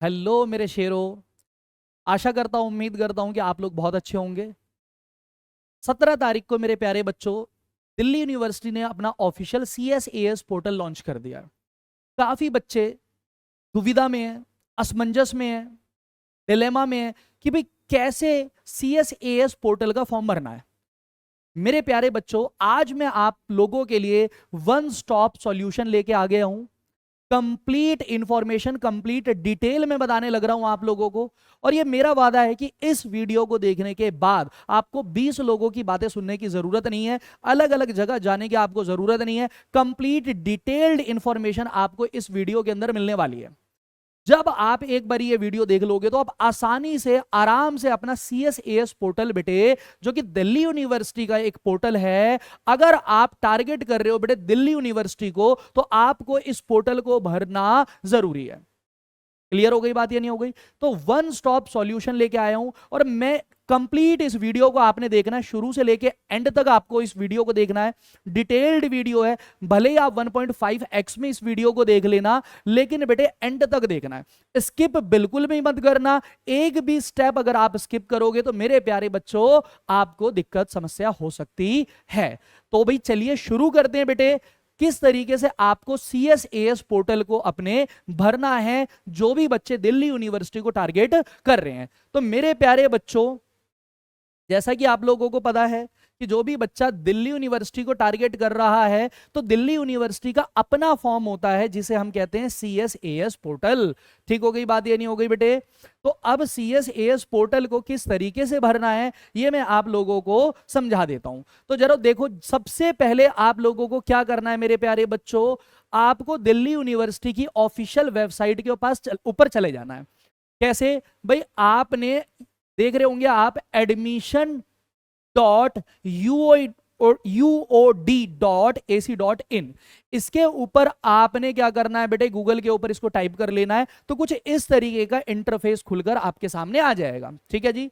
Hello मेरे शेरों। आशा करता हूं, उम्मीद करता हूं कि आप लोग बहुत अच्छे होंगे। 17 तारीख को मेरे प्यारे बच्चों, दिल्ली यूनिवर्सिटी ने अपना ऑफिशियल CSAS पोर्टल लॉन्च कर दिया। काफी बच्चे दुविधा में हैं, असमंजस में हैं, डिलेमा में हैं कि भाई कैसे CSAS पोर्टल का फॉर्म भरना है। मेरे प्यारे बच्चों, आज मैं आप लोगों के लिए वन स्टॉप सॉल्यूशन लेके आ गया हूं। कंप्लीट इंफॉर्मेशन, कंप्लीट डिटेल में बताने लग रहा हूं आप लोगों को। और ये मेरा वादा है कि इस वीडियो को देखने के बाद आपको 20 लोगों की बातें सुनने की जरूरत नहीं है, अलग अलग जगह जाने की आपको जरूरत नहीं है। कंप्लीट डिटेल्ड इंफॉर्मेशन आपको इस वीडियो के अंदर मिलने वाली है। जब आप एक बार ये वीडियो देख लोगे तो आप आसानी से, आराम से अपना CSAS पोर्टल बेटे, जो कि दिल्ली यूनिवर्सिटी का एक पोर्टल है, अगर आप टारगेट कर रहे हो बेटे दिल्ली यूनिवर्सिटी को, तो आपको इस पोर्टल को भरना जरूरी है। क्लियर हो गई बात या नहीं हो गई? तो वन स्टॉप सॉल्यूशन लेके आया हूं और मैं कंप्लीट इस वीडियो को आपने देखना है, शुरू से लेके एंड तक आपको इस वीडियो को देखना है। डिटेल्ड वीडियो है, भले ही आप 1.5x में इस वीडियो को देख लेना, लेकिन बेटे एंड तक देखना है। स्किप बिल्कुल भी मत करना। एक भी स्टेप अगर आप स्किप करोगे तो मेरे प्यारे बच्चों आपको दिक्कत, समस्या हो सकती है। तो भाई चलिए शुरू करते हैं बेटे, किस तरीके से आपको CSAS पोर्टल को अपने भरना है, जो भी बच्चे दिल्ली यूनिवर्सिटी को टारगेट कर रहे हैं। तो मेरे प्यारे बच्चों, जैसा कि आप लोगों को पता है कि जो भी बच्चा दिल्ली यूनिवर्सिटी को टारगेट कर रहा है, तो दिल्ली यूनिवर्सिटी का अपना फॉर्म होता है जिसे हम कहते हैं CSAS पोर्टल। ठीक हो गई बात, ये नहीं हो गई बेटे? तो अब CSAS पोर्टल को किस तरीके से भरना है ये मैं आप लोगों को समझा देता हूं। तो जरा देखो, सबसे पहले आप लोगों को क्या करना है मेरे प्यारे बच्चों, आपको दिल्ली यूनिवर्सिटी की ऑफिशियल वेबसाइट के पास ऊपर चले जाना है। कैसे भाई? आपने देख रहे होंगे आप admission.uod.ac.in, इसके ऊपर आपने क्या करना है बेटे, गूगल के ऊपर इसको टाइप कर लेना है, तो कुछ इस तरीके का इंटरफेस खुलकर आपके सामने आ जाएगा। ठीक है जी।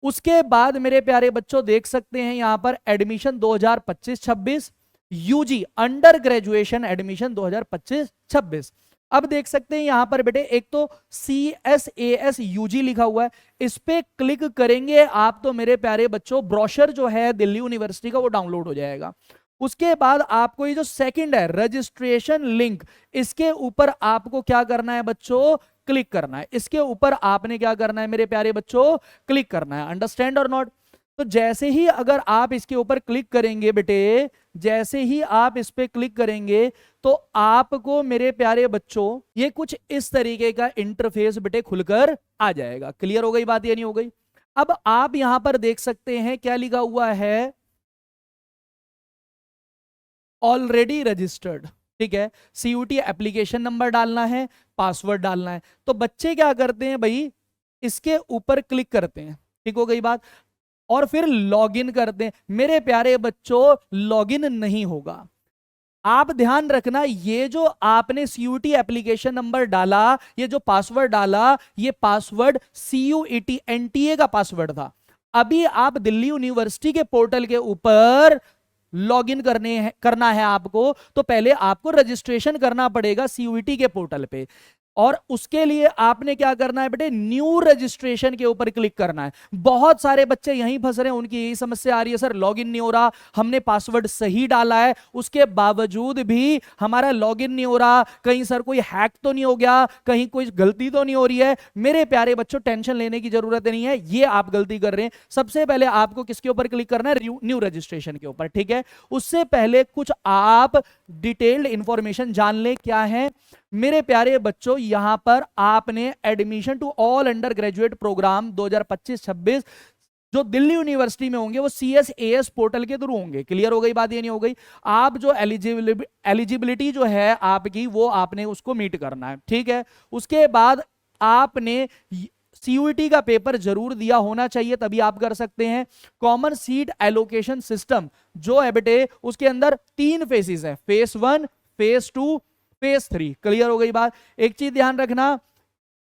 उसके बाद मेरे प्यारे बच्चों देख सकते हैं यहां पर admission 2025-26, UG under graduation admission 2025-26। अब देख सकते हैं यहां पर बेटे, एक तो CSAS यूजी लिखा हुआ है, इस पे क्लिक करेंगे आप तो मेरे प्यारे बच्चों ब्रोशर जो है दिल्ली यूनिवर्सिटी का वो डाउनलोड हो जाएगा। उसके बाद आपको ये जो सेकंड है रजिस्ट्रेशन लिंक, इसके ऊपर आपको क्या करना है बच्चों, क्लिक करना है। इसके ऊपर आपने क्या करना है मेरे प्यारे बच्चों, क्लिक करना है। अंडरस्टैंड और नॉट? तो जैसे ही अगर आप इसके ऊपर क्लिक करेंगे बेटे, जैसे ही आप इस पे क्लिक करेंगे तो आपको मेरे प्यारे बच्चों ये कुछ इस तरीके का इंटरफेस बेटे खुलकर आ जाएगा। क्लियर हो गई बात या नहीं हो गई? अब आप यहां पर देख सकते हैं क्या लिखा हुआ है, ऑलरेडी रजिस्टर्ड। ठीक है, CUT एप्लीकेशन नंबर डालना है, पासवर्ड डालना है। तो बच्चे क्या करते हैं भाई, इसके ऊपर क्लिक करते हैं। ठीक हो गई बात? और फिर लॉगिन करते हैं। मेरे प्यारे बच्चों लॉगिन नहीं होगा। आप ध्यान रखना, ये जो आपने CUT एप्लीकेशन नंबर डाला, ये जो पासवर्ड डाला, ये पासवर्ड CUET NTA का पासवर्ड था। अभी आप दिल्ली यूनिवर्सिटी के पोर्टल के ऊपर लॉगिन करना है आपको, तो पहले आपको रजिस्ट्रेशन करना पड़ेगा CUET के पोर्टल पे। और उसके लिए आपने क्या करना है बेटे, न्यू रजिस्ट्रेशन के ऊपर क्लिक करना है। बहुत सारे बच्चे यहीं फंस रहे हैं, उनकी यही समस्या आ रही है, सर लॉगिन नहीं हो रहा, हमने पासवर्ड सही डाला है, उसके बावजूद भी हमारा लॉगिन नहीं हो रहा, कहीं सर कोई हैक तो नहीं हो गया, कहीं कोई गलती तो नहीं हो रही है। मेरे प्यारे बच्चों टेंशन लेने की जरूरत नहीं है, ये आप गलती कर रहे हैं। सबसे पहले आपको किसके ऊपर क्लिक करना है, न्यू रजिस्ट्रेशन के ऊपर। ठीक है, उससे पहले कुछ आप डिटेल्ड इंफॉर्मेशन जान ले। क्या है मेरे प्यारे बच्चों, यहां पर आपने admission to all under graduate program 2025-26 जो दिल्ली यूनिवर्सिटी में होंगे वो CSAS पोर्टल के थ्रू होंगे। क्लियर हो गई बात, ये नहीं हो गई? आप जो एलिजिबिलिटी जो है आपकी, वो आपने उसको मीट करना है। ठीक है, उसके बाद आपने CUET का पेपर जरूर दिया होना चाहिए, तभी आप कर सकते हैं। कॉमन सीट एलोकेशन सिस्टम जो है बेटे, उसके अंदर 3 फेसेस है, फेस 1, फेस 2, फेस 3। क्लियर हो गई बात? एक चीज ध्यान रखना,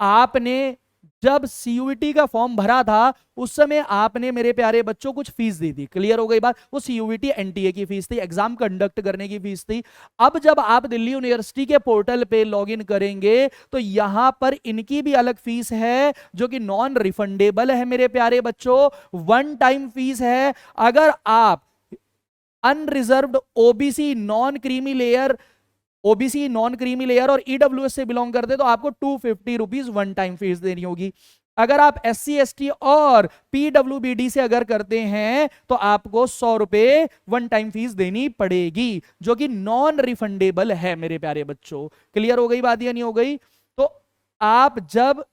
आपने जब सीयूईटी का फॉर्म भरा था उस समय आपने मेरे प्यारे बच्चों कुछ फीस दी थी, क्लियर हो गई बात। वो सीयूईटी एनटीए की फीस थी, एग्जाम कंडक्ट करने की फीस थी। अब जब आप दिल्ली यूनिवर्सिटी के पोर्टल पे लॉगिन करेंगे तो यहां पर इनकी भी अलग फीस है जो कि नॉन रिफंडेबल है मेरे प्यारे बच्चों, वन टाइम फीस है। अगर आप unreserved OBC non creamy layer, OBC non creamy layer और ईडब्ल्यूएस से बिलोंग करते तो आपको 250 रुपीज वन टाइम फीस देनी होगी। अगर आप एससी एसटी और पीडब्ल्यूबीडी से अगर करते हैं तो आपको 100 रुपए वन टाइम फीस देनी पड़ेगी जो कि नॉन रिफंडेबल है मेरे प्यारे बच्चों। क्लियर हो गई बात या नहीं हो गई? तो आप जब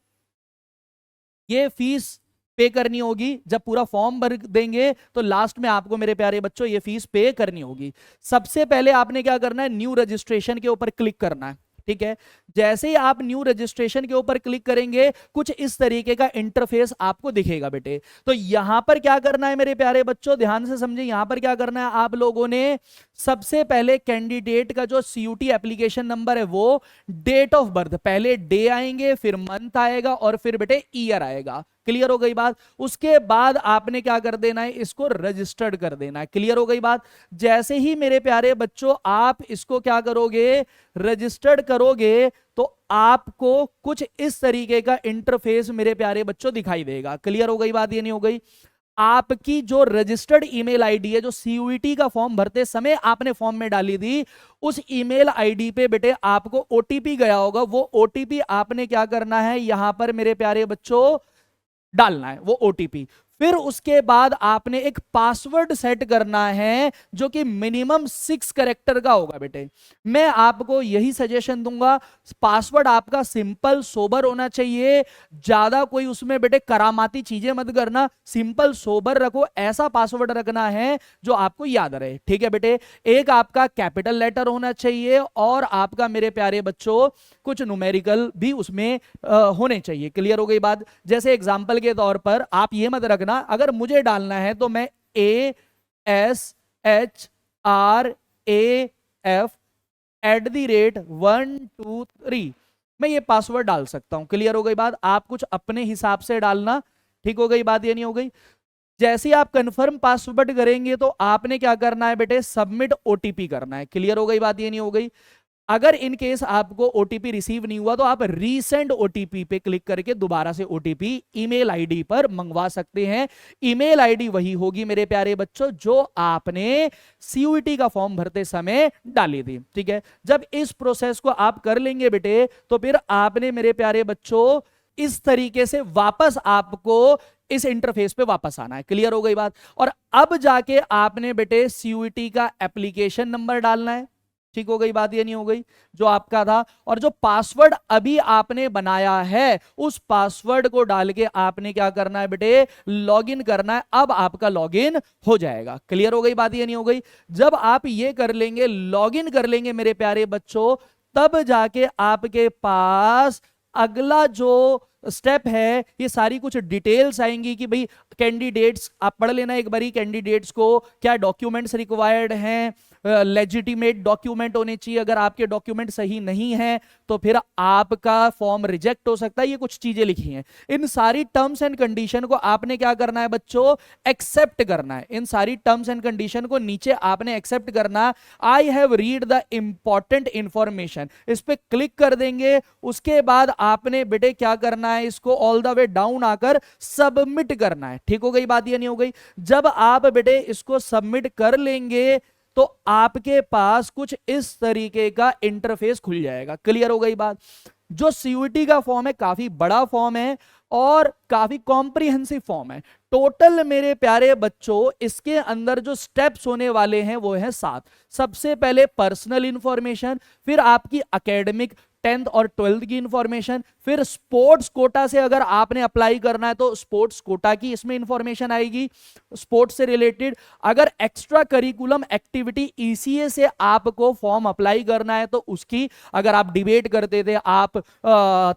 ये फीस पे करनी होगी, जब पूरा फॉर्म भर देंगे तो लास्ट में आपको मेरे प्यारे बच्चों ये फीस पे करनी होगी। सबसे पहले आपने क्या करना है, न्यू रजिस्ट्रेशन के ऊपर क्लिक करना है, ठीक है। जैसे ही आप न्यू रजिस्ट्रेशन के ऊपर क्लिक करेंगे कुछ इस तरीके का इंटरफेस आपको दिखेगा बेटे। तो यहां पर क्या करना है मेरे प्यारे बच्चों, ध्यान से समझे, यहां पर क्या करना है आप लोगों ने, सबसे पहले कैंडिडेट का जो सीयूटी एप्लीकेशन नंबर है वो, डेट ऑफ बर्थ, पहले डे आएंगे फिर मंथ आएगा और फिर बेटे ईयर आएगा। क्लियर हो गई बात? उसके बाद आपने क्या कर देना है, इसको रजिस्टर्ड कर देना है। क्लियर हो गई बात? जैसे ही मेरे प्यारे बच्चों आप इसको क्या करोगे, रजिस्टर्ड करोगे तो आपको कुछ इस तरीके का इंटरफेस मेरे प्यारे बच्चों दिखाई देगा। क्लियर हो गई बात? ये नहीं हो गई? आपकी जो रजिस्टर्ड ईमेल आईडी है, जो सीयूईटी का फॉर्म भरते समय आपने फॉर्म में डाली थी, उस ईमेल आईडी पे बेटे आपको ओटीपी गया होगा। वो ओटीपी आपने क्या करना है, यहां पर मेरे प्यारे बच्चों डालना है वो ओटीपी। फिर उसके बाद आपने एक पासवर्ड सेट करना है जो कि मिनिमम 6 कैरेक्टर का होगा बेटे। मैं आपको यही सजेशन दूंगा, पासवर्ड आपका सिंपल सोबर होना चाहिए, ज्यादा कोई उसमें बेटे करामाती चीजें मत करना, सिंपल सोबर रखो, ऐसा पासवर्ड रखना है जो आपको याद रहे, ठीक है बेटे। एक आपका कैपिटल लेटर होना चाहिए और आपका मेरे प्यारे बच्चों कुछ न्यूमेरिकल भी उसमें होने चाहिए। क्लियर हो गई बात? जैसे एग्जांपल के तौर पर आप ये मत रखना, अगर मुझे डालना है तो मैं ASHRAF@123 मैं ये पासवर्ड डाल सकता हूं। क्लियर हो गई बात? आप कुछ अपने हिसाब से डालना, ठीक हो गई बात? ये नहीं हो गई? जैसे ही आप कंफर्म पासवर्ड करेंगे तो आपने क्या करना है बेटे, सबमिट ओटीपी करना है। क्लियर हो गई बात? ये नहीं हो गई? अगर इन केस आपको ओटीपी रिसीव नहीं हुआ तो आप रीसेंड ओटीपी पे क्लिक करके दोबारा से ओटीपी ईमेल आईडी पर मंगवा सकते हैं। ईमेल आईडी वही होगी मेरे प्यारे बच्चों जो आपने सीयूईटी का फॉर्म भरते समय डाली थी, ठीक है। जब इस प्रोसेस को आप कर लेंगे बेटे तो फिर आपने मेरे प्यारे बच्चों इस तरीके से वापस आपको इस इंटरफेस पे वापस आना है। क्लियर हो गई बात? और अब जाके आपने बेटे सीयूईटी का एप्लीकेशन नंबर डालना है, ठीक हो गई बात? ये नहीं हो गई? जो आपका था, और जो पासवर्ड अभी आपने बनाया है उस पासवर्ड को डाल के आपने क्या करना है बेटे, लॉगिन करना है। अब आपका लॉगिन हो जाएगा। क्लियर हो गई बात? ये नहीं हो गई? जब आप ये कर लेंगे, लॉगिन कर लेंगे मेरे प्यारे बच्चों, तब जाके आपके पास अगला जो स्टेप है, ये सारी कुछ डिटेल्स आएंगी कि भाई कैंडिडेट्स, आप पढ़ लेना एक बारी, कैंडिडेट्स को क्या डॉक्यूमेंट्स रिक्वायर्ड हैं, लेजिटिमेट डॉक्यूमेंट होने चाहिए, अगर आपके डॉक्यूमेंट सही नहीं है तो फिर आपका फॉर्म रिजेक्ट हो सकता है, ये कुछ चीजें लिखी हैं। इन सारी टर्म्स एंड कंडीशन को आपने क्या करना है बच्चों, एक्सेप्ट करना है। इन सारी टर्म्स एंड कंडीशन को नीचे आपने एक्सेप्ट करना। I have read the important information, इस पे क्लिक कर देंगे। उसके बाद आपने बेटे क्या करना है, इसको ऑल द वे डाउन आकर सबमिट करना है। ठीक हो गई बात? ये नहीं हो गई? जब आप बेटे इसको सबमिट कर लेंगे तो आपके पास कुछ इस तरीके का इंटरफेस खुल जाएगा। क्लियर हो गई बात? जो सीयूईटी का फॉर्म है काफी बड़ा फॉर्म है और काफी कॉम्प्रिहेंसिव फॉर्म है। टोटल मेरे प्यारे बच्चों इसके अंदर जो स्टेप्स होने वाले हैं वो है 7। सबसे पहले पर्सनल इंफॉर्मेशन, फिर आपकी एकेडमिक 10th और 12th की इंफॉर्मेशन, फिर स्पोर्ट्स कोटा से अगर आपने अप्लाई करना है तो स्पोर्ट्स कोटा की इसमें इंफॉर्मेशन आएगी स्पोर्ट्स से रिलेटेड। अगर एक्स्ट्रा करिकुलम एक्टिविटी ईसीए से आपको फॉर्म अप्लाई करना है तो उसकी, अगर आप डिबेट करते थे, आप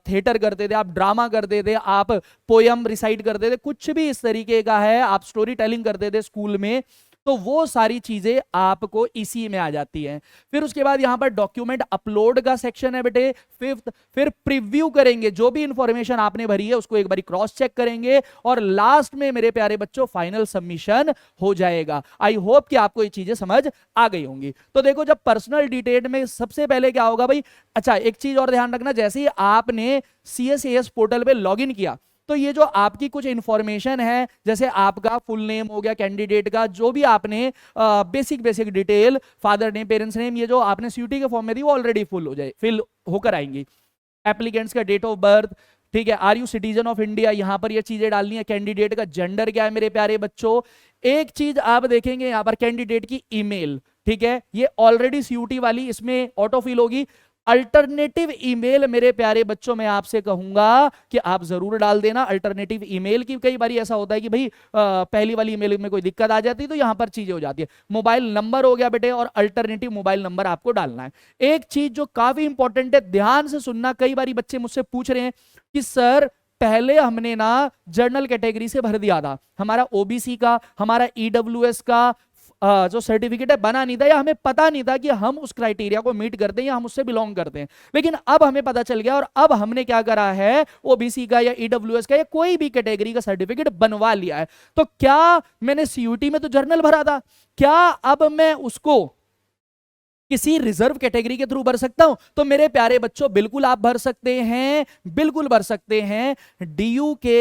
थिएटर करते थे, आप ड्रामा करते थे, आप पोयम रिसाइट करते थे, कुछ भी इस तरीके का है, आप स्टोरी टेलिंग करते थे स्कूल में, तो वो सारी चीजें आपको इसी में आ जाती हैं। फिर उसके बाद यहां पर डॉक्यूमेंट अपलोड का सेक्शन है बेटे, फिफ्थ। फिर प्रीव्यू करेंगे, जो भी इंफॉर्मेशन आपने भरी है उसको एक बार क्रॉस चेक करेंगे, और लास्ट में मेरे प्यारे बच्चों फाइनल सबमिशन हो जाएगा। आई होप कि आपको ये चीजें समझ आ गई होंगी। तो देखो, जब पर्सनल डिटेल में सबसे पहले क्या होगा भाई, अच्छा एक चीज और ध्यान रखना, जैसे ही आपने CSAS पोर्टल पे लॉगिन किया, तो ये जो आपकी कुछ इंफॉर्मेशन है, जैसे आपका फुल नेम हो गया, कैंडिडेट का जो भी आपने basic detail, father name, parents name, ये जो आपने सीयूटी के फॉर्म में दी वो ऑलरेडी फिल होकर आएंगी। एप्लीकेंट्स का डेट ऑफ बर्थ, ठीक है, are you citizen of India, यहां पर ये चीजें डालनी है। कैंडिडेट का जेंडर क्या है मेरे प्यारे बच्चों। एक चीज आप देखेंगे यहां पर, कैंडिडेट की ईमेल, ठीक है, ये ऑलरेडी सीयूटी वाली इसमें ऑटो फिल होगी। अल्टरनेटिव ईमेल मेरे प्यारे बच्चों मैं आपसे कहूंगा कि आप जरूर डाल देना अल्टरनेटिव ईमेल की। कई बार ऐसा होता है कि भाई पहली वाली ईमेल में कोई दिक्कत आ जाती है, तो यहां पर चीजें हो जाती है। मोबाइल नंबर हो गया बेटे, और अल्टरनेटिव मोबाइल नंबर आपको डालना है। एक चीज जो काफी इंपॉर्टेंट है, ध्यान से सुनना, कई बार बच्चे मुझसे पूछ रहे हैं कि सर पहले हमने ना जर्नल कैटेगरी से भर दिया था, हमारा ओबीसी का, हमारा ईडब्ल्यूएस का जो सर्टिफिकेट है बना नहीं था, या हमें पता नहीं था कि हम उस क्राइटेरिया को मीट करते हैं या हम उससे बिलोंग करते हैं। लेकिन अब हमें पता चल गया, और अब हमने क्या करा है, ओबीसी का या ईडब्ल्यूएस का या कोई भी कैटेगरी का सर्टिफिकेट बनवा लिया है। तो क्या मैंने सीयूटी में तो जर्नल भरा था, क्या अब मैं उसको किसी रिजर्व कैटेगरी के थ्रू भर सकता हूं? तो मेरे प्यारे बच्चों बिल्कुल आप भर सकते हैं, बिल्कुल भर सकते हैं। डीयू के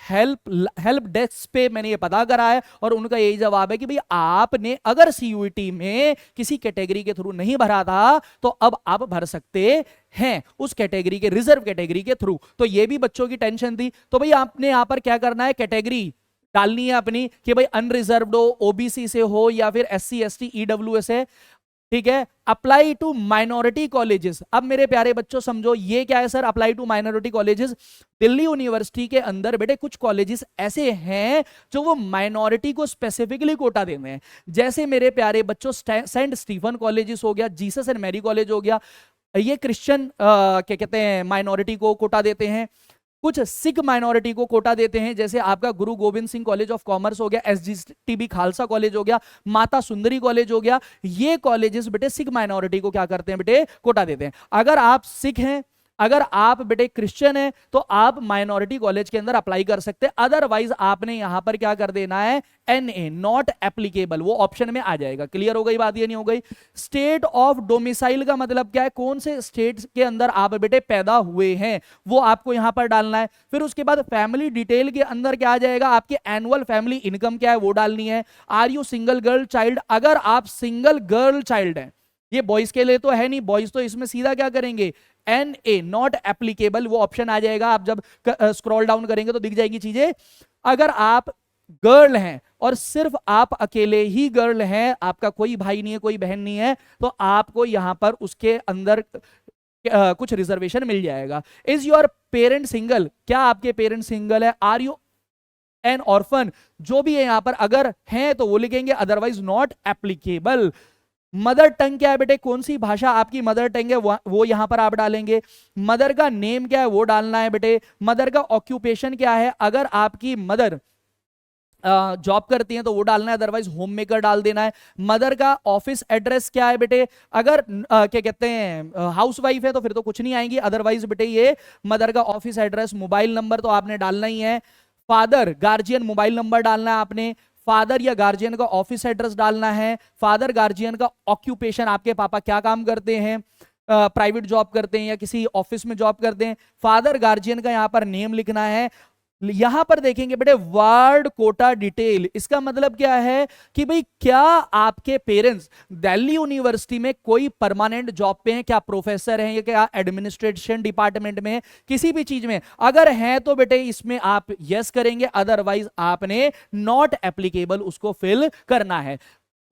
हेल्प डेस्क पे मैंने ये पता करा है, और उनका यही जवाब है कि भाई आपने अगर सीयूटी में किसी कैटेगरी के थ्रू नहीं भरा था, तो अब आप भर सकते हैं उस कैटेगरी के, रिजर्व कैटेगरी के थ्रू। तो ये भी बच्चों की टेंशन थी। तो भाई आपने यहां पर क्या करना है, कैटेगरी डालनी है अपनी कि भाई अनरिजर्व्ड हो, ओबीसी से हो, या फिर SC ST EWS है, ठीक है। Apply to minority colleges. अब मेरे प्यारे बच्चों समझो ये क्या है sir, apply to minority colleges. Delhi university के अंदर बेटे कुछ कॉलेजेस ऐसे हैं जो वो माइनॉरिटी को स्पेसिफिकली कोटा देते हैं। जैसे मेरे प्यारे बच्चों सेंट स्टीफन कॉलेजेस हो गया, जीसस एंड मैरी कॉलेज हो गया, ये क्रिश्चियन क्या कहते हैं माइनॉरिटी को कोटा देते हैं। कुछ सिख माइनॉरिटी को कोटा देते हैं, जैसे आपका गुरु Govind Singh college of commerce हो गया, SGTB खालसा कॉलेज हो गया, माता सुंदरी कॉलेज हो गया। ये कॉलेजेस बेटे सिख माइनॉरिटी को क्या करते हैं बेटे, कोटा देते हैं। अगर आप सिख हैं, अगर आप बेटे क्रिश्चियन है, तो आप माइनॉरिटी कॉलेज के अंदर अप्लाई कर सकते हैं। अदरवाइज आपने यहां पर क्या कर देना है, NA नॉट एप्लीकेबल, वो ऑप्शन में आ जाएगा। क्लियर हो गई बात, ये नहीं हो गई। स्टेट ऑफ डोमिसाइल का मतलब क्या है, कौन से स्टेट के अंदर आप बेटे पैदा हुए हैं, वो आपको यहां पर डालना है। फिर उसके बाद फैमिली डिटेल के अंदर क्या आ जाएगा, आपके एनुअल फैमिली इनकम क्या है वो डालनी है। Are you single girl child, अगर आप सिंगल गर्ल चाइल्ड हैं, ये बॉयज के लिए तो है नहीं, बॉयज तो इसमें सीधा क्या करेंगे, NA नॉट एप्लीकेबल, वो ऑप्शन आ जाएगा। आप जब स्क्रॉल डाउन करेंगे तो दिख जाएगी चीजें। अगर आप गर्ल हैं और सिर्फ आप अकेले ही गर्ल हैं, आपका कोई भाई नहीं है, कोई बहन नहीं है, तो आपको यहां पर उसके अंदर कुछ रिजर्वेशन मिल जाएगा। इज योर पेरेंट सिंगल, क्या आपके पेरेंट सिंगल है। आर यू एन ऑर्फन, जो भी है यहां पर अगर हैं तो वो लिखेंगे, otherwise not applicable. Mother tongue क्या है बेटे, कौन सी भाषा आपकी मदर टंग है वो यहां पर आप डालेंगे। मदर का नेम क्या है वो डालना है बेटे। मदर का ऑक्यूपेशन क्या है, अगर आपकी मदर जॉब करती हैं तो वो डालना है, अदरवाइज होम मेकर डाल देना है। मदर का ऑफिस एड्रेस क्या है बेटे, अगर क्या कहते हैं हाउस वाइफ है तो फिर तो कुछ नहीं आएंगी, अदरवाइज बेटे ये मदर का ऑफिस एड्रेस, मोबाइल नंबर तो आपने डालना ही है। फादर गार्जियन मोबाइल नंबर डालना है आपने। फादर या गार्जियन का ऑफिस एड्रेस डालना है। फादर गार्जियन का ऑक्यूपेशन, आपके पापा क्या काम करते हैं, प्राइवेट जॉब करते हैं या किसी ऑफिस में जॉब करते हैं। फादर गार्जियन का यहां पर नेम लिखना है। यहां पर देखेंगे बेटे वार्ड कोटा डिटेल, इसका मतलब क्या है कि भाई क्या आपके पेरेंट्स दिल्ली यूनिवर्सिटी में कोई परमानेंट जॉब पे हैं, क्या प्रोफेसर हैं या क्या एडमिनिस्ट्रेशन डिपार्टमेंट में, किसी भी चीज में अगर हैं तो बेटे इसमें आप यस करेंगे, अदरवाइज आपने नॉट एप्लीकेबल उसको फिल करना है।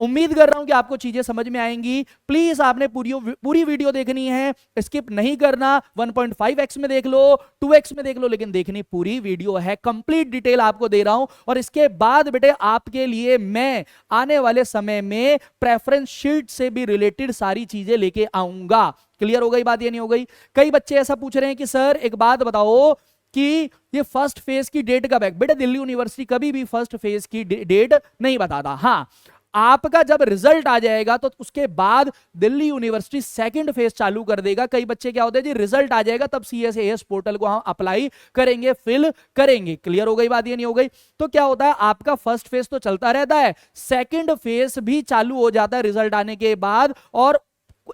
उम्मीद कर रहा हूं कि आपको चीजें समझ में आएंगी। प्लीज आपने पूरी वीडियो देखनी है, स्किप नहीं करना। 1.5x में देख लो, 2x में देख लो, लेकिन देखनी पूरी वीडियो है। कंप्लीट डिटेल आपको दे रहा हूं, और इसके बाद बेटे आपके लिए मैं आने वाले समय में प्रेफरेंस शीट से भी रिलेटेड सारी चीजें लेके आऊंगा। क्लियर हो गई बात, ये नहीं हो गई। कई बच्चे ऐसा पूछ रहे हैं कि सर एक बात बताओ कि ये फर्स्ट फेज की डेट कब है। बेटा दिल्ली यूनिवर्सिटी कभी भी फर्स्ट फेज की डेट नहीं बताता। हाँ, आपका जब रिजल्ट आ जाएगा तो उसके बाद दिल्ली यूनिवर्सिटी सेकंड फेज चालू कर देगा। कई बच्चे क्या होते हैं जी, रिजल्ट आ जाएगा तब CSAS पोर्टल को हम अप्लाई करेंगे, फिल करेंगे। क्लियर हो गई बात, ये नहीं हो गई? तो क्या होता है, आपका फर्स्ट फेज तो चलता रहता है, सेकंड फेज भी चालू हो जाता है रिजल्ट आने के बाद, और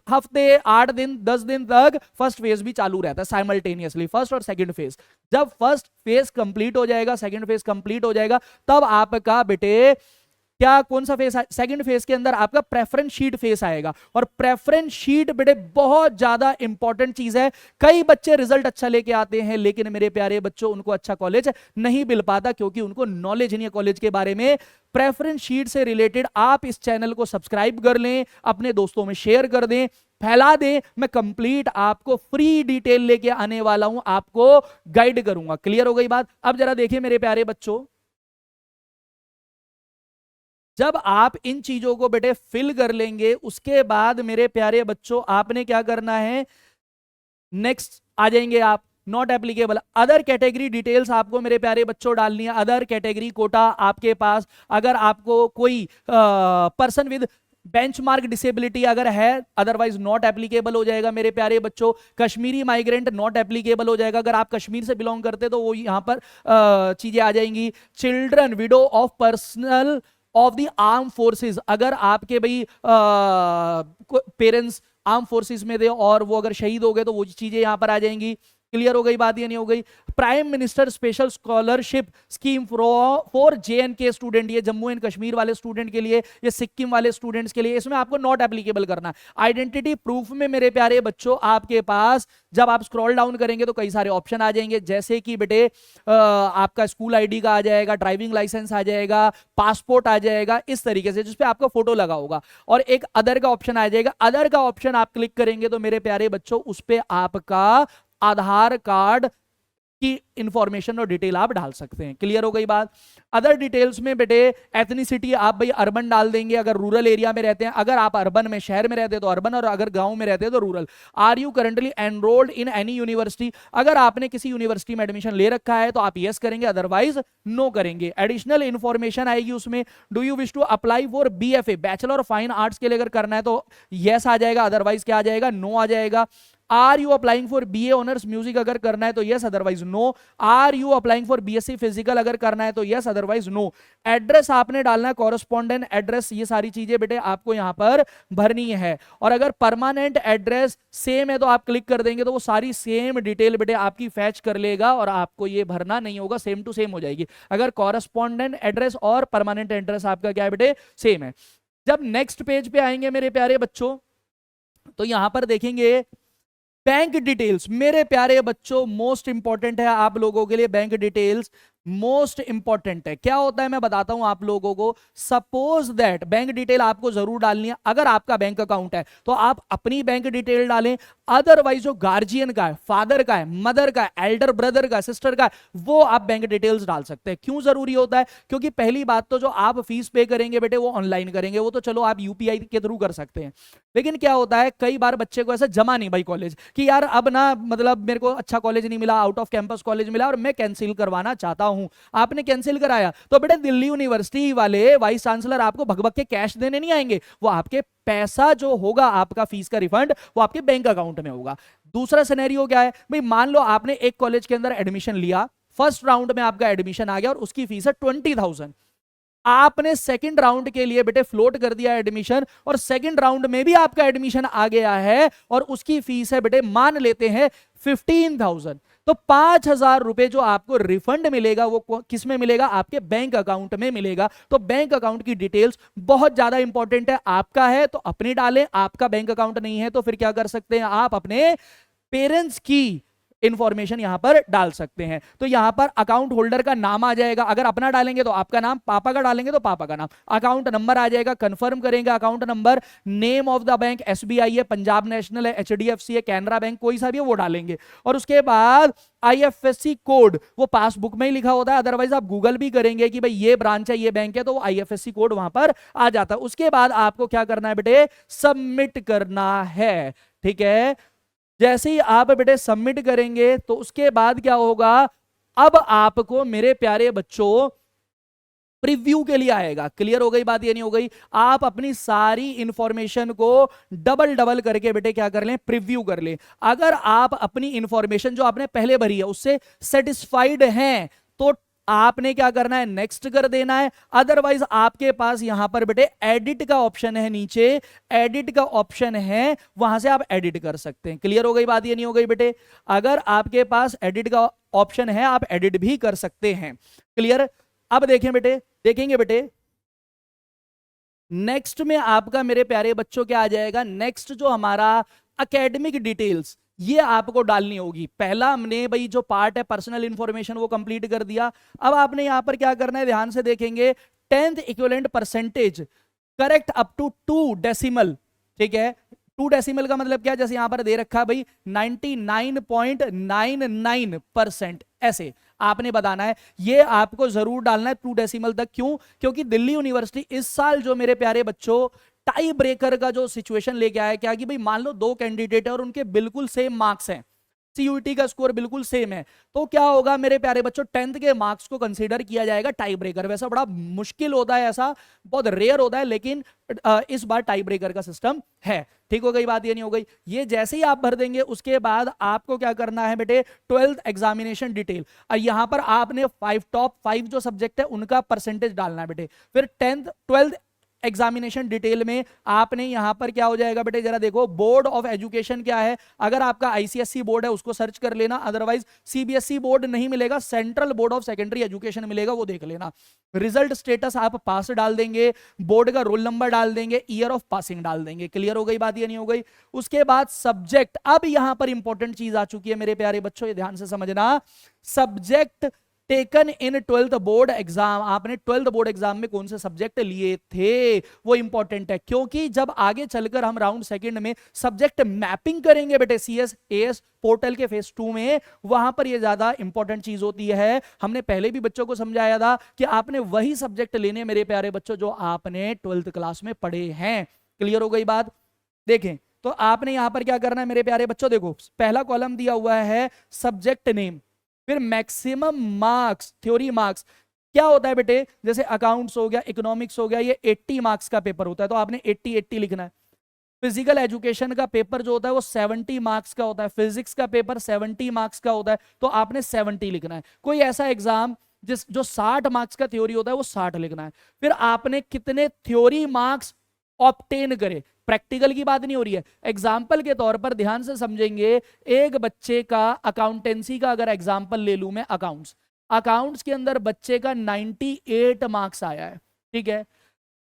हफ्ते 8 दिन 10 दिन तक फर्स्ट फेज भी चालू रहता है साइमल्टेनियसली, फर्स्ट और सेकंड फेज। जब फर्स्ट फेज कंप्लीट हो जाएगा, सेकंड फेज कंप्लीट हो जाएगा, तब आपका बेटे क्या, कौन सा फेस? सेकंड फेज के अंदर आपका प्रेफरेंस शीट फेस आएगा। और प्रेफरेंस शीट बेटे बहुत ज्यादा इंपॉर्टेंट चीज है। कई बच्चे रिजल्ट अच्छा लेके आते हैं, लेकिन मेरे प्यारे बच्चों उनको अच्छा कॉलेज नहीं मिल पाता, क्योंकि उनको नॉलेज नहीं है कॉलेज के बारे में। प्रेफरेंस शीट से रिलेटेड आप इस चैनल को सब्सक्राइब कर लें, अपने दोस्तों में शेयर कर दें, फैला दें। मैं कंप्लीट आपको फ्री डिटेल लेके आने वाला हूं, आपको गाइड करूंगा। क्लियर हो गई बात? अब जरा देखिए मेरे प्यारे बच्चों, जब आप इन चीजों को बेटे फिल कर लेंगे, उसके बाद मेरे प्यारे बच्चों आपने क्या करना है, नेक्स्ट आ जाएंगे आप, not applicable other category details आपको मेरे प्यारे बच्चों डालनी है। अदर कैटेगरी कोटा आपके पास, अगर आपको कोई पर्सन विद बेंचमार्क डिसेबिलिटी अगर है, अदरवाइज नॉट एप्लीकेबल हो जाएगा मेरे प्यारे बच्चों। कश्मीरी माइग्रेंट नॉट एप्लीकेबल हो जाएगा, अगर आप कश्मीर से बिलोंग करते तो वो यहां पर चीजें आ जाएंगी। Children window of personal of the arm forces, अगर आपके भाई पेरेंट्स आर्म फोर्सेस में थे और वो अगर शहीद हो गए तो वो चीजें यहां पर आ जाएंगी। क्लियर हो गई बात, ये नहीं हो गई? Prime minister special scholarship scheme for JNK student, ये जम्मू एंड कश्मीर वाले स्टूडेंट के लिए, ये सिक्किम वाले स्टूडेंट्स के लिए, इसमें आपको नॉट एप्लीकेबल करना है। आइडेंटिटी प्रूफ में मेरे प्यारे बच्चों आपके पास जब आप स्क्रॉल डाउन करेंगे तो कई सारे ऑप्शन आ जाएंगे, जैसे कि बेटे आपका स्कूल ID का आ जाएगा, ड्राइविंग लाइसेंस आ जाएगा, पासपोर्ट आ जाएगा, इस तरीके से जिसपे आपका फोटो लगा होगा, और एक अदर का ऑप्शन आ जाएगा। अदर का ऑप्शन आप क्लिक करेंगे तो मेरे प्यारे बच्चों उस पे आपका आधार कार्ड की इंफॉर्मेशन और डिटेल आप डाल सकते हैं। क्लियर हो गई बात? अदर डिटेल्स में बेटे एथनिसिटी आप भाई अर्बन डाल देंगे अगर रूरल एरिया में रहते हैं, अगर आप अर्बन में शहर में रहते हैं तो अर्बन, और अगर गांव में रहते हैं तो rural. Are you currently enrolled in any university, अगर आपने किसी यूनिवर्सिटी में एडमिशन ले रखा है तो आप यस करेंगे, अदरवाइज नो करेंगे। एडिशनल इंफॉर्मेशन आएगी उसमें, do you wish to apply for BFA bachelor of fine arts के लिए अगर करना है तो यस आ जाएगा, अदरवाइज क्या आ जाएगा, नो आ जाएगा। Are you applying for BA honours music अगर करना है तो yes, otherwise no. Are you applying for BSc physical अगर करना है तो यस, अदरवाइज नो। एड्रेस आपने डालना है, कॉरेस्पॉन्डेंट एड्रेस, ये सारी चीजें बेटे आपको यहां पर भरनी है। और अगर परमानेंट एड्रेस सेम है तो आप क्लिक कर देंगे तो वो सारी सेम डिटेल बेटे आपकी फैच कर लेगा और आपको ये भरना नहीं होगा, सेम टू सेम हो जाएगी। अगर कॉरेस्पॉन्डेंट एड्रेस और परमानेंट एड्रेस आपका क्या है बेटे, सेम है। जब नेक्स्ट पेज पे आएंगे मेरे प्यारे बच्चों तो यहां पर देखेंगे बैंक डिटेल्स। मेरे प्यारे बच्चों मोस्ट इंपॉर्टेंट है आप लोगों के लिए, बैंक डिटेल्स मोस्ट इंपॉर्टेंट है। क्या होता है मैं बताता हूं आप लोगों को। सपोज दैट बैंक डिटेल आपको जरूर डालनी है, अगर आपका बैंक अकाउंट है तो आप अपनी बैंक डिटेल डालें, अदरवाइज जो गार्जियन का है, फादर का है, मदर का है, एल्डर ब्रदर का, सिस्टर का, वो आप बैंक डिटेल्स डाल सकते हैं। क्यों जरूरी होता है? क्योंकि पहली बात तो जो आप फीस पे करेंगे बेटे वो ऑनलाइन करेंगे, वो तो चलो आप UPI के थ्रू कर सकते हैं, लेकिन क्या होता है कई बार बच्चे को ऐसा जमा नहीं भाई कॉलेज कि यार अब ना मतलब मेरे को अच्छा कॉलेज नहीं मिला, आउट ऑफ कैंपस कॉलेज मिला और मैं कैंसिल करवाना चाहता हूं। आपने कैंसिल कराया तो बेटा दिल्ली यूनिवर्सिटी वाले वाइस चांसलर आपको भगभग के कैश देने नहीं आएंगे, वो आपके पैसा जो होगा आपका फीस का रिफंड वो आपके बैंक अकाउंट में होगा। दूसरा सिनेरियो क्या है भाई, मान लो आपने एक कॉलेज के अंदर एडमिशन लिया, फर्स्ट राउंड में आपका एडमिशन आ गया और उसकी फीस है 20,000, आपने सेकंड राउंड के लिए बेटे फ्लोट कर दिया एडमिशन और सेकंड राउंड में भी आपका एडमिशन आ गया है और उसकी फीस है बेटे मान लेते हैं 15,000, तो 5,000 रुपए जो आपको रिफंड मिलेगा वो किस में मिलेगा, आपके बैंक अकाउंट में मिलेगा। तो बैंक अकाउंट की डिटेल्स बहुत ज्यादा इंपॉर्टेंट है, आपका है तो अपनी डालें, आपका बैंक अकाउंट नहीं है तो फिर क्या कर सकते हैं आप अपने पेरेंट्स की इंफॉर्मेशन यहां पर डाल सकते हैं। तो यहां पर अकाउंट होल्डर का नाम आ जाएगा, अगर अपना डालेंगे तो आपका नाम, पापा का डालेंगे तो पापा का नाम, अकाउंट नंबर आ जाएगा, कंफर्म करेंगे account number, name of the bank SBI है, पंजाब नेशनल है, HDFC है, कैनरा बैंक, कोई सा भी है वो डालेंगे। और उसके बाद IFSC कोड वो पासबुक में ही लिखा होता है, अदरवाइज आप गूगल भी करेंगे कि भाई ये ब्रांच है ये बैंक है तो वो IFSC कोड वहां पर आ जाता है। उसके बाद आपको क्या करना है बेटे, सबमिट करना है। ठीक है, जैसे ही आप बेटे सबमिट करेंगे तो उसके बाद क्या होगा, अब आपको मेरे प्यारे बच्चों प्रीव्यू के लिए आएगा। क्लियर हो गई बात, ये नहीं हो गई? आप अपनी सारी इंफॉर्मेशन को डबल डबल करके बेटे क्या कर लें, प्रीव्यू कर लें। अगर आप अपनी इंफॉर्मेशन जो आपने पहले भरी है उससे सेटिस्फाइड हैं तो आपने क्या करना है, नेक्स्ट कर देना है। अदरवाइज आपके पास यहां पर बेटे एडिट का ऑप्शन है, नीचे एडिट का ऑप्शन है, वहां से आप एडिट कर सकते हैं। क्लियर हो गई बात, ये नहीं हो गई बेटे? अगर आपके पास एडिट का ऑप्शन है आप एडिट भी कर सकते हैं। क्लियर? अब देखें बेटे, देखेंगे बेटे नेक्स्ट में आपका मेरे प्यारे बच्चों क्या आ जाएगा, नेक्स्ट जो हमारा एकेडमिक डिटेल्स ये आपको डालनी होगी। पहला हमने भाई जो पार्ट है पर्सनल इंफॉर्मेशन वो कंप्लीट कर दिया। अब आपने यहां पर क्या करना है, ध्यान से देखेंगे 10th equivalent percentage correct up to 2 decimal. ठीक है, 2 डेसिमल का मतलब क्या, जैसे यहां पर दे रखा है भाई 99.99% ऐसे आपने बताना है। ये आपको जरूर डालना है 2 डेसिमल तक। क्यों? क्योंकि दिल्ली यूनिवर्सिटी इस साल जो मेरे प्यारे बच्चों टाई ब्रेकर का जो सिचुएशन लेके आया, क्या कि भाई मान लो 2 कैंडिडेट है और उनके बिल्कुल सेम मार्क्स हैं, सीयूटी का स्कोर बिल्कुल सेम है, तो क्या होगा मेरे प्यारे बच्चों, 10th के मार्क्स को कंसीडर किया जाएगा टाई ब्रेकर। वैसा बड़ा मुश्किल होता है, ऐसा बहुत रेयर होता है, लेकिन इस बार टाई ब्रेकर का सिस्टम है। ठीक हो गई बात, ये नहीं हो गई? ये जैसे ही आप भर देंगे उसके बाद आपको क्या करना है बेटे, 12th एग्जामिनेशन डिटेल। यहां पर आपने टॉप 5 जो सब्जेक्ट है उनका परसेंटेज डालना है बेटे। फिर 12th एग्जामिनेशन डिटेल में आपने यहां पर क्या हो जाएगा बेटे, जरा देखो बोर्ड ऑफ एजुकेशन क्या है। अगर आपका आईसीएसई बोर्ड है उसको सर्च कर लेना, अदरवाइज सीबीएसई बोर्ड नहीं मिलेगा, central board of secondary education मिलेगा, वो देख लेना। रिजल्ट स्टेटस आप पास डाल देंगे, बोर्ड का रोल नंबर डाल देंगे, ईयर ऑफ पासिंग डाल देंगे। क्लियर हो गई बात, ये नहीं हो गई? उसके बाद सब्जेक्ट, अब यहां पर इंपॉर्टेंट चीज आ चुकी है मेरे प्यारे बच्चों, ये ध्यान से समझना। Subject taken in 12th board exam, आपने 12th बोर्ड एग्जाम में कौन से सब्जेक्ट लिए थे वो इंपॉर्टेंट है, क्योंकि जब आगे चलकर हम राउंड सेकंड में सब्जेक्ट मैपिंग करेंगे बेटे सीएस एएस पोर्टल के फेज 2 में, वहां पर ये ज्यादा इंपॉर्टेंट चीज होती है। हमने पहले भी बच्चों को समझाया था कि आपने वही सब्जेक्ट लेने मेरे प्यारे बच्चों जो आपने 12th क्लास में पढ़े हैं। क्लियर हो गई बात? देखें तो आपने यहां पर क्या करना है मेरे प्यारे बच्चों, देखो पहला कॉलम दिया हुआ है सब्जेक्ट नेम, फिर मैक्सिमम मार्क्स, थ्योरी मार्क्स। क्या होता है बेटे, जैसे अकाउंट्स हो गया, इकोनॉमिक्स हो गया, ये 80 मार्क्स का पेपर होता है, तो आपने 80 लिखना है। फिजिकल एजुकेशन का पेपर जो होता है वो 70 मार्क्स का होता है, फिजिक्स का पेपर 70 मार्क्स का होता है, तो आपने 70 लिखना है। कोई ऐसा एग्जाम जो 60 मार्क्स का थ्योरी होता है वो 60 लिखना है। फिर आपने कितने थ्योरी मार्क्स ऑब्टेन करे, प्रैक्टिकल की बात नहीं हो रही है, एग्जाम्पल के तौर पर ध्यान से समझेंगे। एक बच्चे का अकाउंटेंसी का अगर एग्जाम्पल ले लूं मैं, अकाउंट्स के अंदर बच्चे का 98 मार्क्स आया है। ठीक है,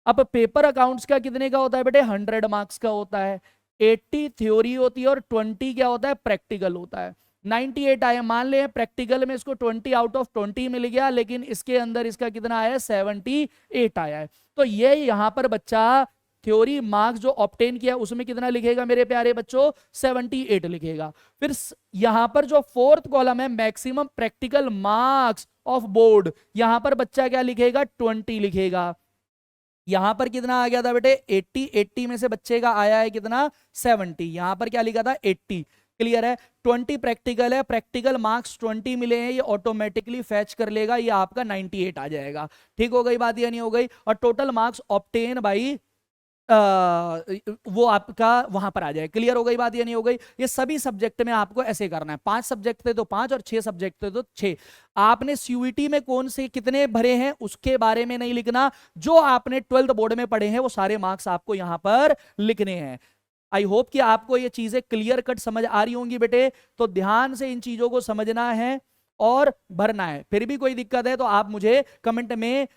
अब पेपर अकाउंट्स का कितने का होता है बेटे, 100 मार्क्स का होता है। 80 थ्योरी होती है और 20 क्या होता है, प्रैक्टिकल होता है। 98 आया, मान ले प्रैक्टिकल में इसको 20 आउट ऑफ 20 मिल गया, लेकिन इसके अंदर इसका कितना आया है, 78 आया है। तो ये यहां पर बच्चा थ्योरी मार्क्स जो ऑब्टेन किया उसमें कितना लिखेगा मेरे प्यारे बच्चों, 78 लिखेगा। फिर यहां पर जो 4th कॉलम है maximum practical marks of board, यहां पर बच्चा क्या लिखेगा, 20 लिखेगा। यहां पर कितना आ गया था बेटे, 80 में से बच्चे का आया है कितना, 70, यहां पर क्या लिखा था, 80। क्लियर है? 20 प्रैक्टिकल है, प्रैक्टिकल मार्क्स 20 मिले हैं, ये ऑटोमेटिकली फैच कर लेगा, ये आपका 98 आ जाएगा। ठीक हो गई बात या नहीं हो गई? और टोटल मार्क्स ऑब्टेन बाई वो आपका वहां पर आ जाए। क्लियर हो गई बात या नहीं हो गई? ये सभी सब्जेक्ट में आपको ऐसे करना है। 5 सब्जेक्ट थे तो 5 और 6 सब्जेक्ट थे तो 6। आपने सीयूईटी में कौन से कितने भरे हैं उसके बारे में नहीं लिखना, जो आपने 12th बोर्ड में पढ़े हैं वो सारे मार्क्स आपको यहां पर लिखने हैं। आई होप कि आपको ये चीजें क्लियर कट समझ आ रही होंगी बेटे, तो ध्यान से इन चीजों को समझना है और भरना है। फिर भी कोई दिक्कत है तो आप मुझे कमेंट में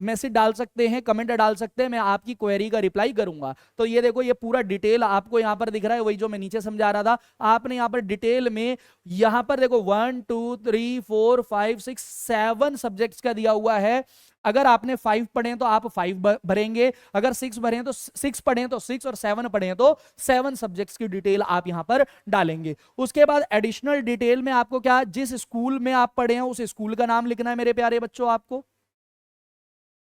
मैसेज डाल सकते हैं, कमेंट डाल सकते हैं, मैं आपकी क्वेरी का रिप्लाई करूंगा। तो ये देखो, ये पूरा डिटेल आपको यहां पर दिख रहा है, वही जो मैं नीचे समझा रहा था। आपने यहां पर डिटेल में यहां पर देखो 1 2 3 4 5 6 7 सब्जेक्ट्स का दिया हुआ है। अगर आपने 5 पढ़े हैं तो आप 5 भरेंगे, अगर 6 भरे हैं तो 6 पढ़े हैं तो 6, और 7 पढ़े हैं तो 7 सब्जेक्ट्स की डिटेल आप यहां पर डालेंगे। उसके बाद एडिशनल डिटेल में आपको क्या, जिस स्कूल में आप पढ़े हैं उस स्कूल का नाम लिखना है मेरे प्यारे बच्चों आपको।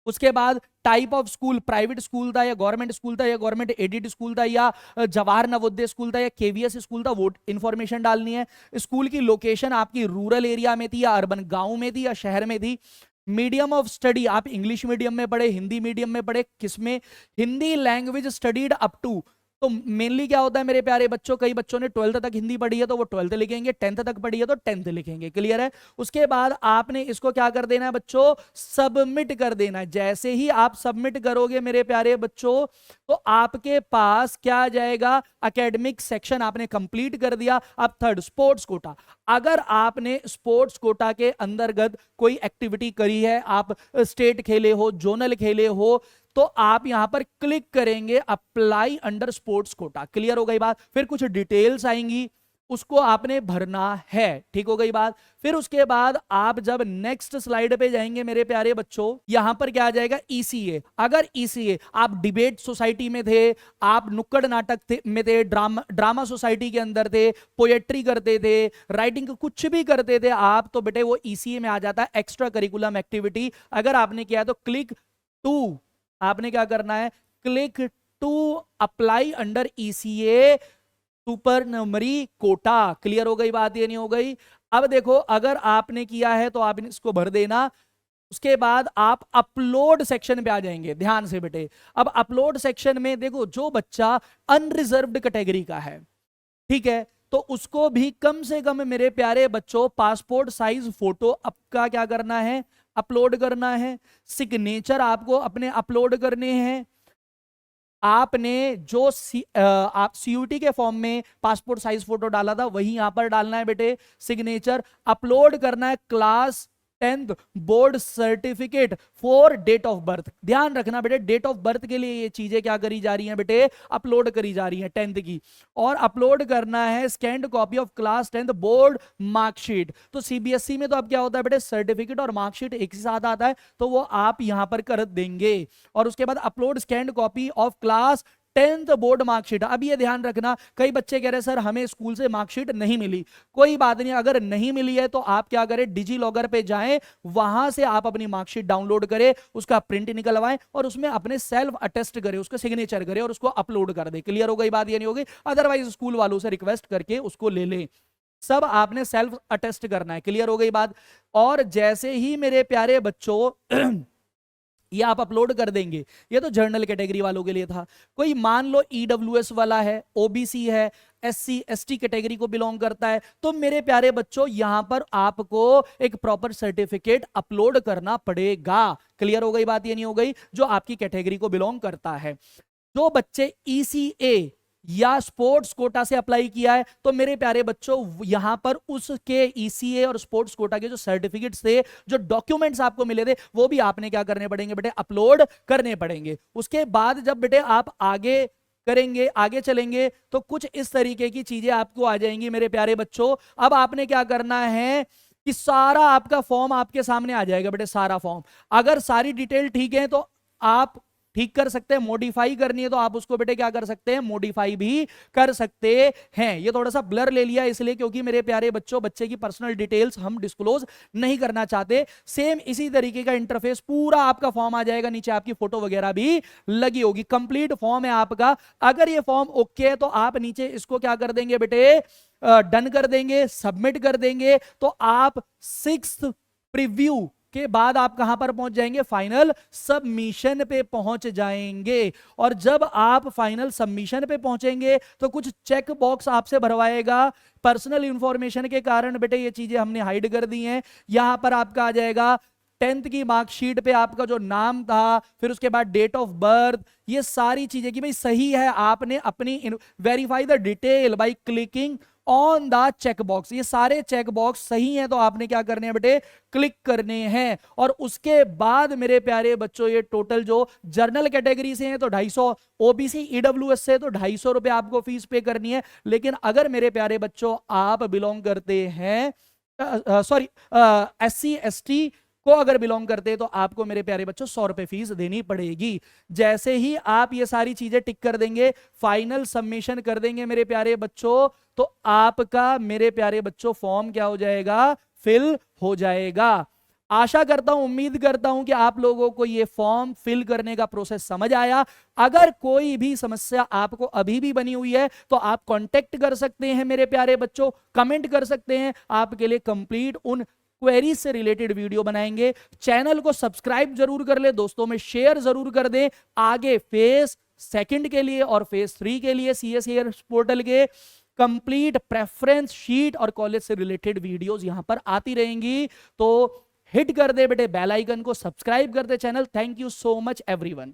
उसके बाद type of school, private school था या गवर्नमेंट स्कूल था या गवर्नमेंट एडेड स्कूल था या जवाहर नवोदय स्कूल था या केवीएस स्कूल था, वो इंफॉर्मेशन डालनी है। स्कूल की लोकेशन आपकी रूरल एरिया में थी या अर्बन गांव में थी या शहर में थी। मीडियम ऑफ स्टडी, आप इंग्लिश मीडियम में पढ़े, हिंदी मीडियम में पढ़े, किसमें, Hindi language studied up to. तो मेनली क्या होता है मेरे प्यारे बच्चों, कई बच्चों ने 12th तक हिंदी पढ़ी है तो वो 12th लिखेंगे, 10th तक पढ़ी है तो 10th लिखेंगे, क्लियर है। उसके बाद आपने इसको क्या कर देना है बच्चों, सबमिट कर देना है। जैसे ही आप सबमिट करोगे मेरे प्यारे बच्चों, तो आपके पास क्या आ जाएगा, एकेडमिक सेक्शन आपने कंप्लीट कर दिया। अब थर्ड, स्पोर्ट्स कोटा। अगर आपने स्पोर्ट्स कोटा के अंतर्गत कोई एक्टिविटी करी है, आप स्टेट खेले हो, जोनल खेले हो, तो आप यहां पर क्लिक करेंगे apply under sports quota, clear हो गई बात। फिर कुछ डिटेल्स आएंगी, उसको आपने भरना है, ठीक हो गई बात। फिर उसके बाद आप जब नेक्स्ट स्लाइड पे जाएंगे मेरे प्यारे बच्चों, यहां पर क्या आ जाएगा, ईसीए। अगर ईसीए आप डिबेट सोसाइटी में थे, आप नुक्कड़ नाटक में थे, ड्रामा सोसाइटी के अंदर थे, पोएट्री करते थे, राइटिंग कुछ भी करते थे आप, तो बेटे वो ईसीए में आ जाता है, एक्स्ट्रा करिकुलम एक्टिविटी। अगर आपने किया तो क्लिक टू, आपने क्या करना है, click to apply under ECA super numerary quota, clear हो गई बात, ये नहीं हो गई। अब देखो, अगर आपने किया है तो आप इसको भर देना। उसके बाद आप अपलोड सेक्शन पे आ जाएंगे, ध्यान से बेटे। अब अपलोड सेक्शन में देखो, जो बच्चा अनरिजर्व्ड कैटेगरी का है, ठीक है, तो उसको भी कम से कम मेरे प्यारे बच्चों पासपोर्ट साइज फोटो आपका क्या करना है, अपलोड करना है। सिग्नेचर आपको अपने अपलोड करने हैं। आपने जो आप सीयूटी के फॉर्म में पासपोर्ट साइज फोटो डाला था वही यहां पर डालना है बेटे, सिग्नेचर अपलोड करना है। Class 10th board certificate for date of birth, ध्यान रखना बेटे, डेट ऑफ बर्थ के लिए ये चीजें क्या करी जा रही हैं बेटे, अपलोड करी जा रही हैं 10th की। और अपलोड करना है scanned copy of class 10th board marksheet. तो सीबीएसई में तो अब क्या होता है बेटे, सर्टिफिकेट और मार्कशीट एक ही साथ आता है, तो वो आप यहां पर कर देंगे। और उसके बाद upload scanned copy of class 10th board marksheet. अब ये ध्यान रखना, कई बच्चे कह रहे हैं सर हमें स्कूल से मार्कशीट नहीं मिली, कोई बात नहीं, अगर नहीं मिली है तो आप क्या करें, डिजी लॉगर पे जाएं, वहां से आप अपनी मार्कशीट डाउनलोड करें, उसका प्रिंट निकलवाएं और उसमें अपने सेल्फ अटेस्ट करें, उसको सिग्नेचर करें और उसको अपलोड कर दे, क्लियर हो गई बात, ये नहीं होगी। अदरवाइज स्कूल वालों से रिक्वेस्ट करके उसको ले लें, सब आपने सेल्फ अटेस्ट करना है, क्लियर हो गई बात। और जैसे ही मेरे प्यारे बच्चों ये आप अपलोड कर देंगे, ये तो जर्नल कैटेगरी वालों के लिए था। कोई मान लो ईडब्ल्यूएस वाला है, ओबीसी है, एससी एसटी कैटेगरी को बिलोंग करता है, तो मेरे प्यारे बच्चों यहां पर आपको एक प्रॉपर सर्टिफिकेट अपलोड करना पड़ेगा, क्लियर हो गई बात, ये नहीं हो गई, जो आपकी कैटेगरी को बिलोंग करता है। जो बच्चे ईसीए या स्पोर्ट्स कोटा से अप्लाई किया है, तो मेरे प्यारे बच्चों यहां पर उसके ईसीए और स्पोर्ट्स कोटा के जो सर्टिफिकेट्स थे, जो डॉक्यूमेंट्स आपको मिले थे, वो भी आपने क्या करने पड़ेंगे बेटे, अपलोड करने पड़ेंगे। उसके बाद जब बेटे आप आगे करेंगे, आगे चलेंगे, तो कुछ इस तरीके की चीजें आपको आ जाएंगी मेरे प्यारे बच्चों। अब आपने क्या करना है कि सारा आपका फॉर्म आपके सामने आ जाएगा बेटे, सारा फॉर्म। अगर सारी डिटेल ठीक है तो आप ठीक कर सकते हैं, मॉडिफाई करनी है तो आप उसको बेटे क्या कर सकते हैं, मॉडिफाई भी कर सकते हैं। ये थोड़ा सा ब्लर ले लिया इसलिए क्योंकि मेरे प्यारे बच्चों बच्चे की पर्सनल डिटेल्स हम डिस्क्लोज नहीं करना चाहते। सेम इसी तरीके का इंटरफेस पूरा आपका फॉर्म आ जाएगा, नीचे आपकी फोटो वगैरह भी लगी होगी, कंप्लीट फॉर्म है आपका। अगर ये फॉर्म ओके है तो आप नीचे इसको क्या कर देंगे बेटे, डन कर देंगे, सबमिट कर देंगे, तो आप 6th प्रीव्यू के बाद आप कहां पर पहुंच जाएंगे, फाइनल सबमिशन पे पहुंच जाएंगे। और जब आप फाइनल सबमिशन पे पहुंचेंगे तो कुछ चेक बॉक्स आपसे भरवाएगा, पर्सनल इंफॉर्मेशन के कारण बेटे ये चीजें हमने हाइड कर दी हैं। यहां पर आपका आ जाएगा 10th की मार्कशीट पे आपका जो नाम था, फिर उसके बाद डेट ऑफ बर्थ, ये सारी चीजें कि भाई सही है, आपने अपनी verify the detail by clicking on the check box. ये सारे चेक बॉक्स सही हैं तो आपने क्या करने हैं बेटे, क्लिक करने हैं। और उसके बाद मेरे प्यारे बच्चों ये टोटल जो जर्नल कैटेगरी से हैं तो 250, ओबीसी ईडब्ल्यूएस से तो 250 रुपए आपको फीस पे करनी है। लेकिन अगर मेरे प्यारे बच्चों आप बिलोंग करते हैं, सॉरी एससी एसटी को अगर बिलोंग करते हैं तो आपको मेरे प्यारे बच्चों 100 रुपए फीस देनी पड़ेगी। जैसे ही आप ये सारी चीजें टिक कर देंगे, फाइनल सबमिशन कर देंगे मेरे प्यारे बच्चों, तो आपका मेरे प्यारे बच्चों फॉर्म क्या हो जाएगा, फिल हो जाएगा। आशा करता हूं, उम्मीद करता हूं कि आप लोगों को ये फॉर्म फिल करने का प्रोसेस समझ आया। अगर कोई भी समस्या आपको अभी भी बनी हुई है तो आप कांटेक्ट कर सकते हैं मेरे प्यारे बच्चों, कमेंट कर सकते हैं, आपके लिए कंप्लीट उन क्वेरीज से रिलेटेड वीडियो बनाएंगे। चैनल को सब्सक्राइब जरूर कर ले, दोस्तों में शेयर जरूर कर दे। आगे फेज सेकंड के लिए और फेज 3 के लिए CSAS पोर्टल के कंप्लीट प्रेफरेंस शीट और कॉलेज से रिलेटेड वीडियोस यहां पर आती रहेंगी। तो हिट कर दे बेटे बेल आइकन को, सब्सक्राइब कर दे channel. Thank you so much everyone.